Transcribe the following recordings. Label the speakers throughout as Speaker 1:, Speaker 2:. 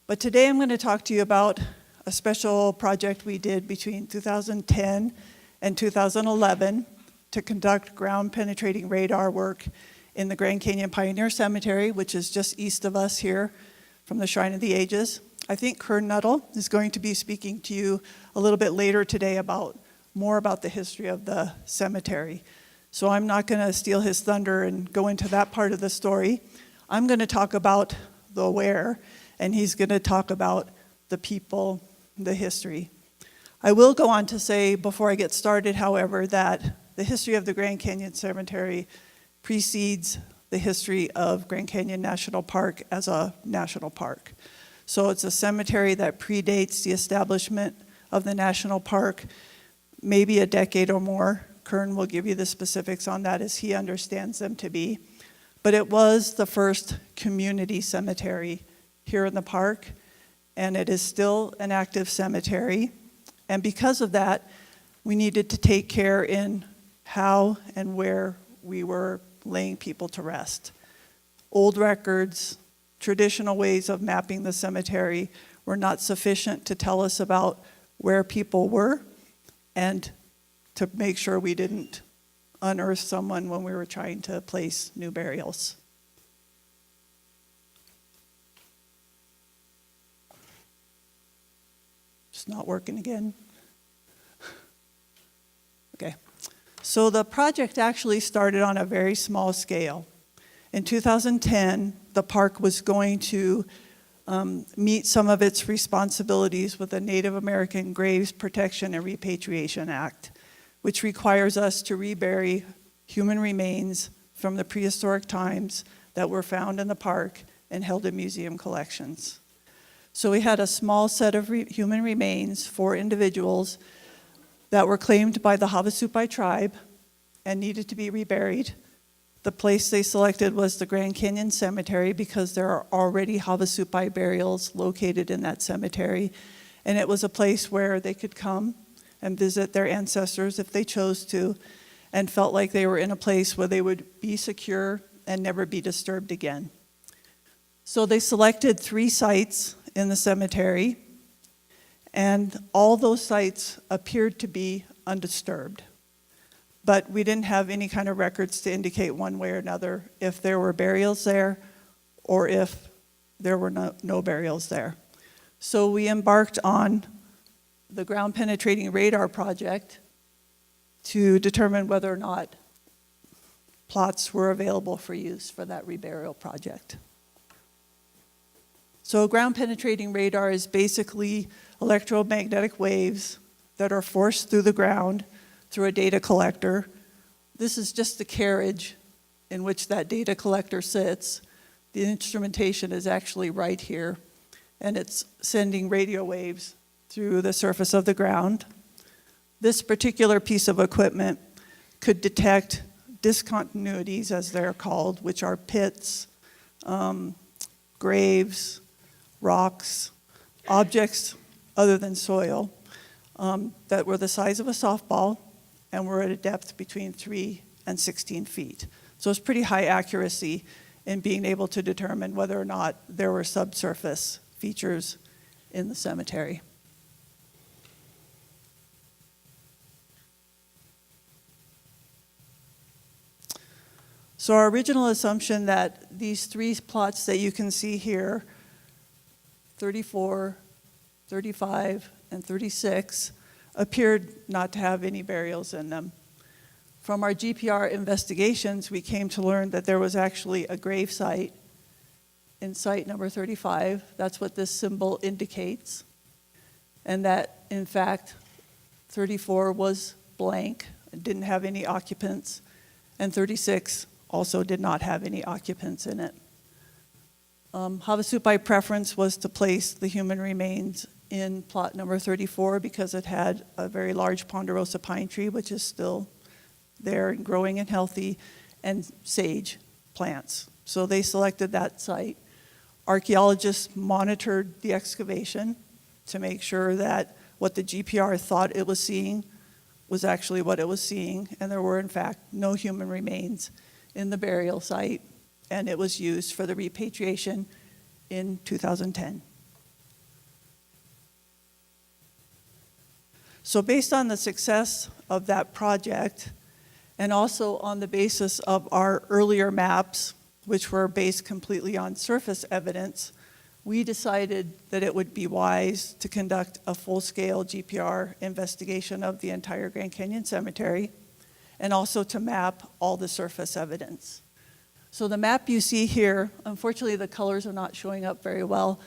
Speaker 1: But today I'm going to talk to you about a special project we did between 2010 and 2011 to conduct ground-penetrating radar work in the Grand Canyon Pioneer Cemetery, which is just east of us here from the Shrine of the Ages. I think Kern Nuttall is going to be speaking to you a little bit later today about more about the history of the cemetery. So I'm not going to steal his thunder and go into that part of the story. I'm going to talk about the where, and he's going to talk about the people, the history. I will go on to say before I get started, however, that the history of the Grand Canyon Cemetery precedes the history of Grand Canyon National Park as a national park. So it's a cemetery that predates the establishment of the national park, maybe a decade or more. Kern will give you the specifics on that as he understands them to be. But it was the first community cemetery here in the park, and it is still an active cemetery. And because of that, we needed to take care in how and where we were laying people to rest. Old records, traditional ways of mapping the cemetery were not sufficient to tell us about where people were and to make sure we didn't unearth someone when we were trying to place new burials. It's not working again. Okay. So the project actually started on a very small scale. In 2010, the park was going to meet some of its responsibilities with the Native American Graves Protection and Repatriation Act, which requires us to rebury human remains from the prehistoric times that were found in the park and held in museum collections. So we had a small set of human remains for individuals that were claimed by the Havasupi tribe and needed to be reburied. The place they selected was the Grand Canyon Cemetery because there are already Havasupi burials located in that cemetery, and it was a place where they could come and visit their ancestors if they chose to, and felt like they were in a place where they would be secure and never be disturbed again. So they selected 3 sites in the cemetery, and all those sites appeared to be undisturbed. But we didn't have any kind of records to indicate one way or another if there were burials there or if there were no burials there. So we embarked on the ground penetrating radar project to determine whether or not plots were available for use for that reburial project. So ground penetrating radar is basically electromagnetic waves that are forced through the ground through a data collector. This is just the carriage in which that data collector sits. The instrumentation is actually right here, and it's sending radio waves through the surface of the ground. This particular piece of equipment could detect discontinuities, as they're called, which are pits, graves, rocks, objects other than soil that were the size of a softball and were at a depth between 3 and 16 feet. So it's pretty high accuracy in being able to determine whether or not there were subsurface features in the cemetery. So our original assumption that these 3 plots that you can see here, 34, 35, and 36, appeared not to have any burials in them. From our GPR investigations, we came to learn that there was actually a grave site in site number 35. That's what this symbol indicates. And that, in fact, 34 was blank, didn't have any occupants, and 36 also did not have any occupants in it. Havasupi preference was to place the human remains in plot number 34 because it had a very large ponderosa pine tree, which is still there and growing and healthy, and sage plants. So they selected that site. Archaeologists monitored the excavation to make sure that what the GPR thought it was seeing was actually what it was seeing, and there were in fact no human remains in the burial site, and it was used for the repatriation in 2010. So based on the success of that project, and also on the basis of our earlier maps, which were based completely on surface evidence, we decided that it would be wise to conduct a full-scale GPR investigation of the entire Grand Canyon Cemetery, and also to map all the surface evidence. So the map you see here, unfortunately the colors are not showing up very well.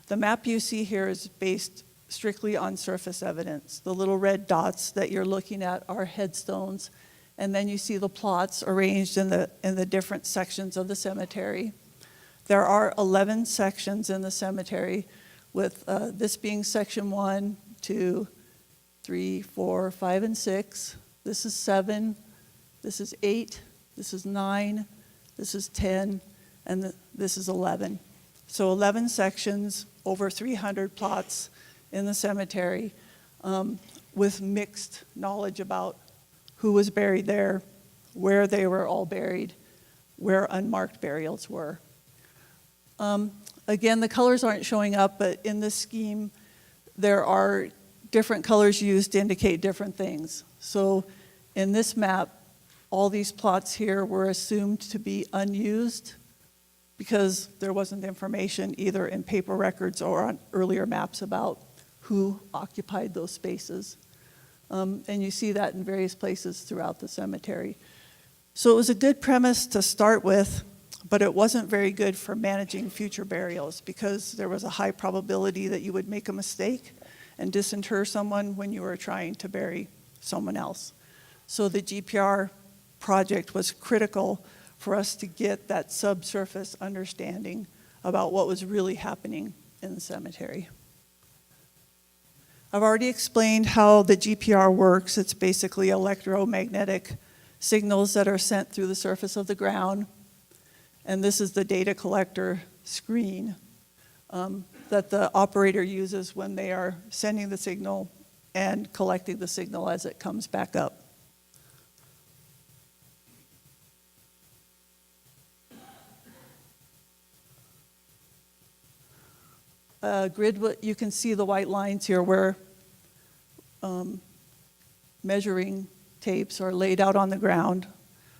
Speaker 1: The map you see here is based strictly on surface evidence. The little red dots that you're looking at are headstones, and then you see the plots arranged in the different sections of the cemetery. There are 11 sections in the cemetery, with this being section 1, 2, 3, 4, 5, and 6. This is 7, this is 8, this is 9, this is 10, and this is 11. So 11 sections, over 300 plots in the cemetery, with mixed knowledge about who was buried there, where they were all buried, where unmarked burials were. Again, the colors aren't showing up, but in this scheme, there are different colors used to indicate different things. So in this map, all these plots here were assumed to be unused because there wasn't information either in paper records or on earlier maps about who occupied those spaces. And you see that in various places throughout the cemetery. So it was a good premise to start with, but it wasn't very good for managing future burials because there was a high probability that you would make a mistake and disinter someone when you were trying to bury someone else. So the GPR project was critical for us to get that subsurface understanding about what was really happening in the cemetery. I've already explained how the GPR works. It's basically electromagnetic signals that are sent through the surface of the ground. And this is the data collector screen that the operator uses when they are sending the signal and collecting the signal as it comes back up. Grid, you can see the white lines here where measuring tapes are laid out on the ground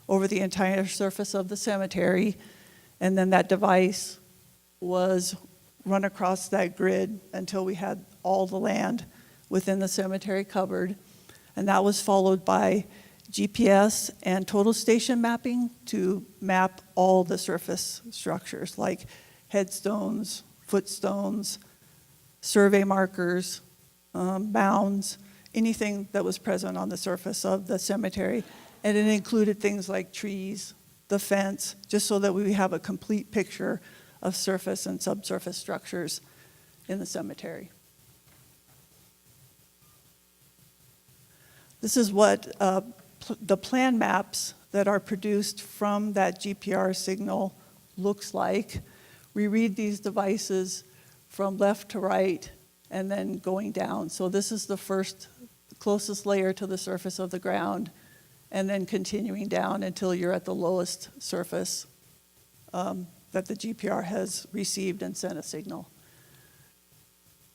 Speaker 1: over the entire surface of the cemetery, and then that device was run across that grid until we had all the land within the cemetery covered, and that was followed by GPS and total station mapping to map all the surface structures like headstones, footstones, survey markers, mounds, anything that was present on the surface of the cemetery. And it included things like trees, the fence, just so that we have a complete picture of surface and subsurface structures in the cemetery. This is what the plan maps that are produced from that GPR signal looks like. We read these devices from left to right and then going down. So this is the first closest layer to the surface of the ground, and then continuing down until you're at the lowest surface that the GPR has received and sent a signal.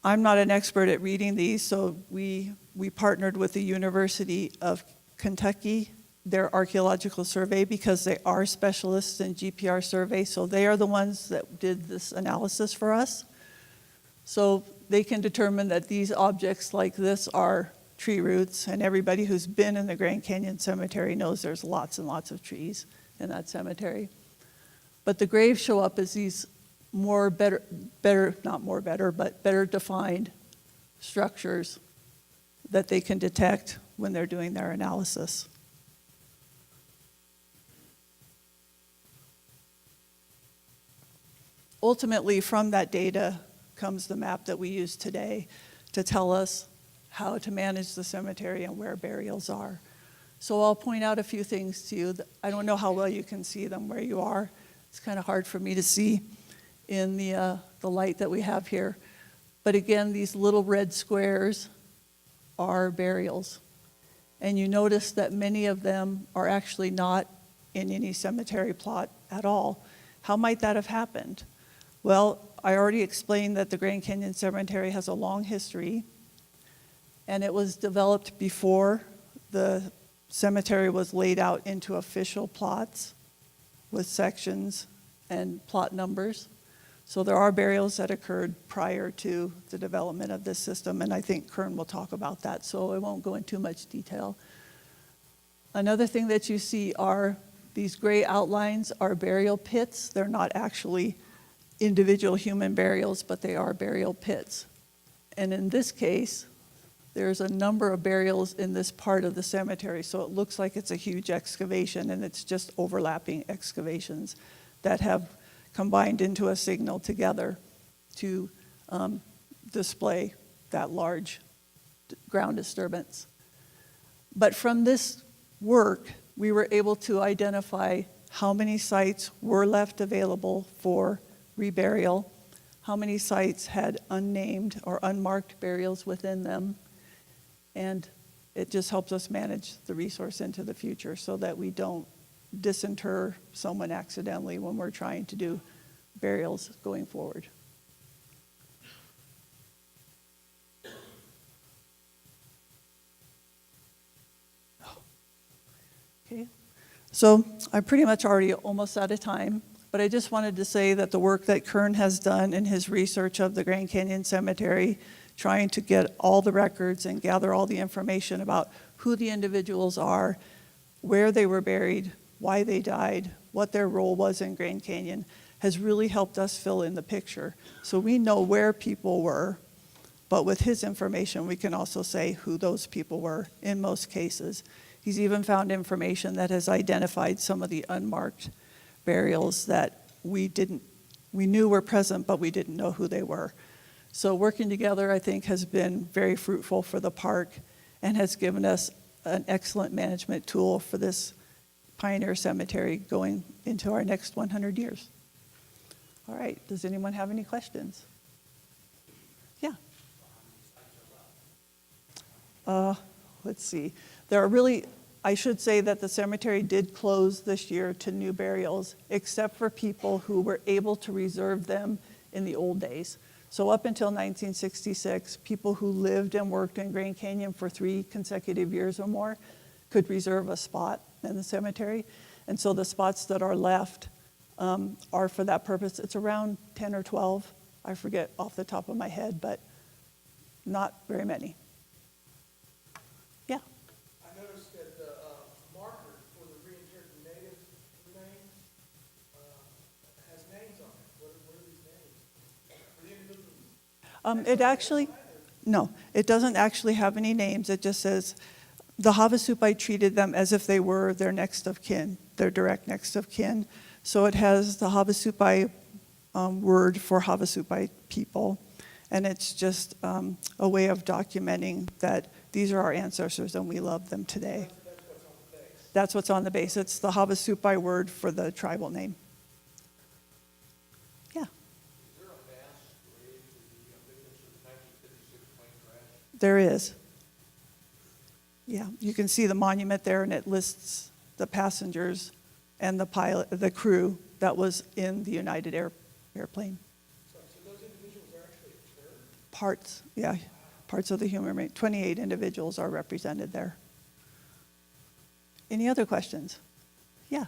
Speaker 1: I'm not an expert at reading these, so we partnered with the University of Kentucky, their archaeological survey, because they are specialists in GPR survey, so they are the ones that did this analysis for us. So they can determine that these objects like this are tree roots, and everybody who's been in the Grand Canyon Cemetery knows there's lots and lots of trees in that cemetery. But the graves show up as these better defined structures that they can detect when they're doing their analysis. Ultimately, from that data comes the map that we use today to tell us how to manage the cemetery and where burials are. So I'll point out a few things to you. I don't know how well you can see them where you are. It's kind of hard for me to see in the light that we have here. But again, these little red squares are burials. And you notice that many of them are actually not in any cemetery plot at all. How might that have happened? Well, I already explained that the Grand Canyon Cemetery has a long history, And it was developed before the cemetery was laid out into official plots with sections and plot numbers. So there are burials that occurred prior to the development of this system, and I think Kern will talk about that, so I won't go into too much detail. Another thing that you see are these gray outlines are burial pits. They're not actually individual human burials, but they are burial pits. And in this case, there's a number of burials in this part of the cemetery, so it looks like it's a huge excavation, and it's just overlapping excavations that have combined into a signal together to display that large ground disturbance. But from this work, we were able to identify how many sites were left available for reburial, how many sites had unnamed or unmarked burials within them, and it just helps us manage the resource into the future so that we don't disinter someone accidentally when we're trying to do burials going forward. Okay, so I'm pretty much already almost out of time, but I just wanted to say that the work that Kern has done in his research of the Grand Canyon Cemetery, trying to get all the records and gather all the information about who the individuals are, where they were buried, why they died, what their role was in Grand Canyon, has really helped us fill in the picture. So we know where people were, but with his information, we can also say who those people were in most cases. He's even found information that has identified some of the unmarked burials that we knew were present, but we didn't know who they were. So working together, I think, has been very fruitful for the park and has given us an excellent management tool for this pioneer cemetery going into our next 100 years. All right, does anyone have any questions? Yeah. Let's see. There are really, I should say that the cemetery did close this year to new burials, except for people who were able to reserve them in the old days. So up until 1966, people who lived and worked in Grand Canyon for 3 consecutive years or more could reserve a spot in the cemetery. And so the spots that are left are for that purpose. It's around 10 or 12. I forget off the top of my head, but not very many. Yeah.
Speaker 2: I noticed that the marker for the reinterred native remains has names on it. What are these names? For the individuals?
Speaker 1: It actually, no, it doesn't actually have any names. It just says the Havasupi treated them as if they were their next of kin, their direct next of kin. So it has the Havasupi word for Havasupi people, and it's just a way of documenting that these are our ancestors and we love them today. That's what's on the base. It's the Havasupi word for the tribal name. Yeah.
Speaker 2: Is there a mass grave for the victims of the 1956 plane crash?
Speaker 1: There is. Yeah, you can see the monument there, and it lists the passengers and the pilot, the crew that was in the United airplane.
Speaker 2: So those individuals are actually interred?
Speaker 1: Parts, yeah, parts of the human race. 28 individuals are represented there. Any other questions? Yeah.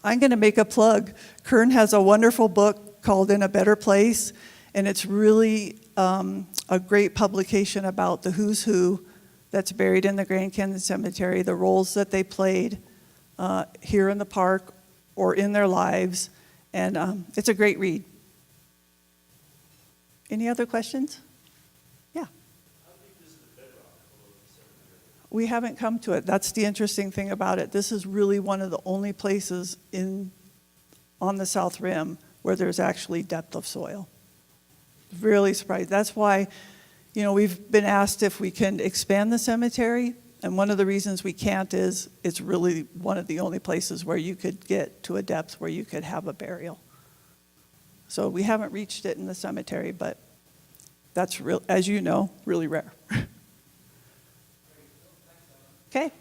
Speaker 1: I'm going to make a plug. Kern has a wonderful book called In a Better Place, and it's really a great publication about the who's who that's buried in the Grand Canyon Cemetery, the roles that they played here in the park or in their lives, and it's a great read. Any other questions? Yeah. We haven't come to it. That's the interesting thing about it. This is really one of the only places on the South Rim where there's actually depth of soil. Really surprised. That's why, we've been asked if we can expand the cemetery, and one of the reasons we can't is it's really one of the only places where you could get to a depth where you could have a burial. So we haven't reached it in the cemetery, but that's, as you know, really rare. Okay.